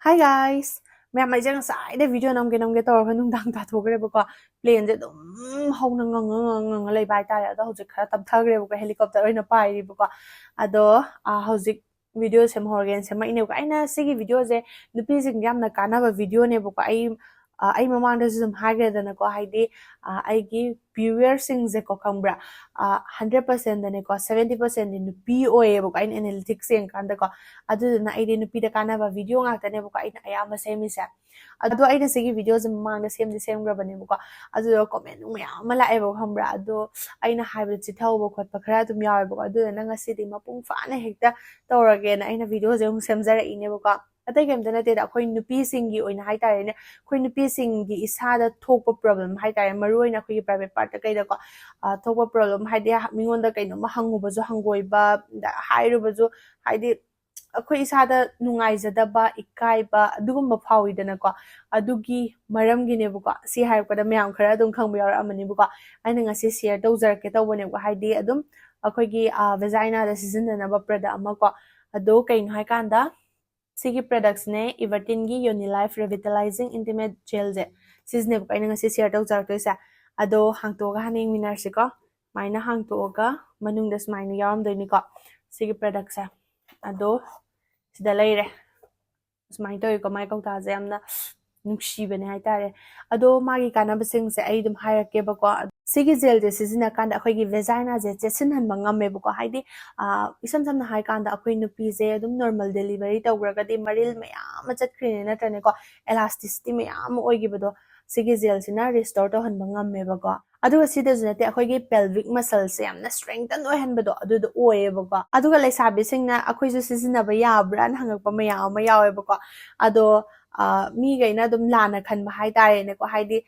Hi guys! Maya may dyan sa video namge tawar ka nung dang tatogre ba ko plane je hau na ngang lay bai ta ya da hojik khara tab thagre ba ko helicopter oina pai ba ko ado hojik video sem horgen sem ine ko aina sigi video je Nupising yamna kanaba video ne ba ko ai mamang da zum hagre da na ko haidi ai gi viewers sing je ko khambra 100% da ne ko 70% ni nupi oe ba ko aina analytics sing kan da ko adu na ai de nupi da kanaba video nga ta ne ba ko aina ayama semi sa adu aina sigi video je mamang da sem gra ba ne ba ko adu comment nu ya mala ai ba khambra adu aina haiba chi thau ba khot pa khara dum yawe ba ko adu na ngasi di mapung fa na hekta tawrage na aina video je sem jara ine ba ko atai kem da na te da khoi nupi singi oina hai tare ne khoi nupi singi isa da thokpa problem hai tare maroi na khoi private part ta kai da ko thokpa problem hai de mingon da kai no ma hangu ba jo hangoi ba da hairu ba jo hai de akhoi isa da nungai jada ba ikai ba adugum ba phawi da na ko adugi maram gi ne bu ko si hai ko da myam khara dum khang ba yar amani bu ko aina ngasi share tau jar ke tau bone ko hai de adum akhoi gi vagina da season na ba product ama ko ado kai no hai kan da Sigi products ne everteen gi Yonilife Revitalizing Intimate Gel je sizne ko ina ngasi share tau jar to sa ado hangto ga haning minar se ko maina hangto ga manung das maina yaram doi ni ko sigi products sa ado sida leire smai to ko mai ko ta je amna nungshi bane hai tare ado magi kana basing se ai dum hire ke ba ko sigi gel je sizina kan da khoi gi vagina je chesin han mangam me ba ko haidi isam sam na hai kan da khoi nupi je dum normal delivery tawra ga di maril mayam chat khrine na tane ko elasticity mayam oi gi bado sigi gel sina restore to han mangam me ba ko aduga sida junate akhoi gi pelvic muscle se amna strengthen oi han bado adu do oi ba ko aduga Leisabi singna akhoi ju sizina ba ya bran hangak pa mayam ma yawe ba ko ado mi gaina dum lana khan ba hai tare ne ko haidi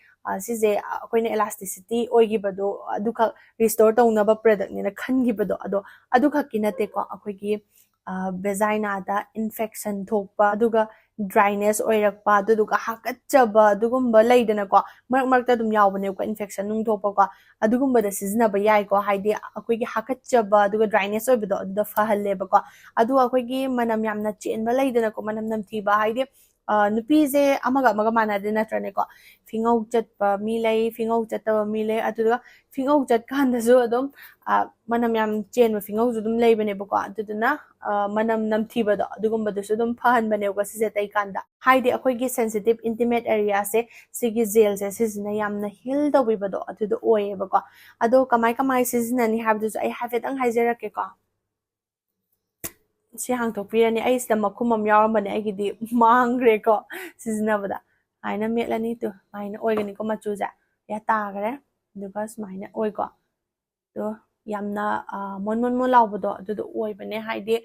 sije akoina elasticity oigi bado aduka restore tawna ba product ne khan gi bado adu khaki nate ko akoi gi vagina da infection thokpa aduga dryness oirakpa aduga hakachaba adugumba leidana ko marak ta dum yawbane ko infection nung thokpa ko adugumba da sizna ba yai ko haidi akoi gi hakachaba aduga dryness oibado adu fa halle ba ko adu akoi gi manam yamna chen ba leidana ko manam namthi ba haidi nupi je amaga mana de na trane ko fingau chat pa mi lei fingau chat ta mi lei adu fingau chat kan da zo adum manam yam chen ma fingau ju dum lei bane ba ko adu na manam nam thi ba da adugum ba su dum phan bane ko si je tai kan da haidi akoi gi sensitive intimate area se sigi gel se sizna yamna heal da wi ba do adu oye ba ko ado kamai sizna ni have du ai have it ang haijera ke ko si hang to pirani ai sta makhumam yaram bane ai gidi mangre ko sizinabada aina metlani to aina oigani ko machu ja ya ta gare duga smaina oi ko to yamna mon lawbado adu oi bane haide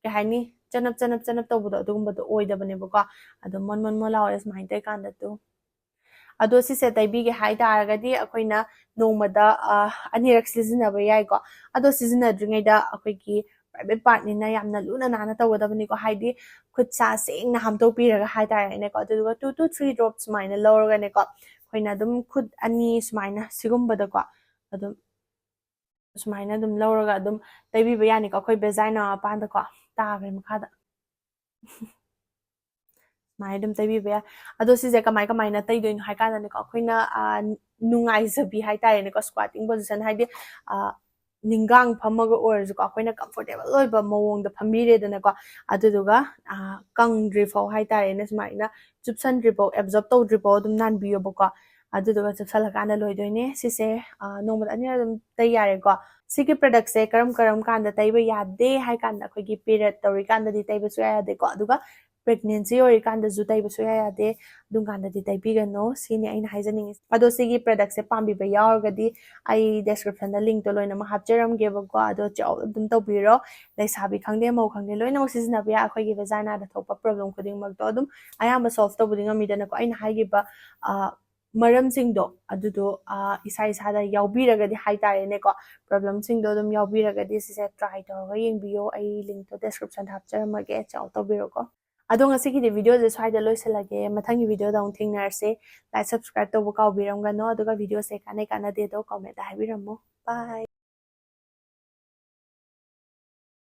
ke haini chanap to budo dum bodo oi da bane ko adu mon law es main tai kan da to ado si se tai bi ge hai ta ga di akoina nomada anirak sizinaba yai ko ado sizina dringai da akoi ki private part ni na yamna luna na tawdabani ko haidi khutsa sing na hamto piraga hai tare ne ko adu 2 to 3 drops maina lorga ne ko khoina dum khut ani smaina sigumbada ko adum smaina dum lorga dum taibi bayani ko khoi vagina pan da ko tagre makha da mai dum taibi baya ado si je kamai na tai doin hai kana ne ko khoina nungai zabi hai tare ne ko squatting position hai de ningang phamaga or ko akoina comfortable loiba mawong da phamire dana ko aduduga kangdri fo hai tare ne smaina chupsan dripo absorb to dripo dum nan biyo boko aduduga chupsala kana loidoine sise normal ani dum tayare ko sigi product se karam kanda taiba yade hai kanda khoi gi period tori kanda di taiba su ya de ko aduga pregnancy ori kanda zu taiba su ya de dum kanda di taibi ga no sini aina haijaning ado sigi product se pambi ba yaw ga di ai description da link to loina ma hapcharam ge ba ko ado chaw dum to biro Leisabi khangde mo khangde loina mo sizna ba ya khoi gi vagina da thopa problem khuding mak to dum ayamba solve to buding ami da na ko aina hai gi ba maram sing do adudo isa da yaubiraga di hai tare ne ko problem sing do dum yaubiraga di se try to ga yeng biyo ai link to description hapcharam ge chaw to biro ko adong asigi di video je swai da loisalage mathangi video da thingnar se like subscribe to buka biram ga no aduga video se kana de do comment da habiram mo bye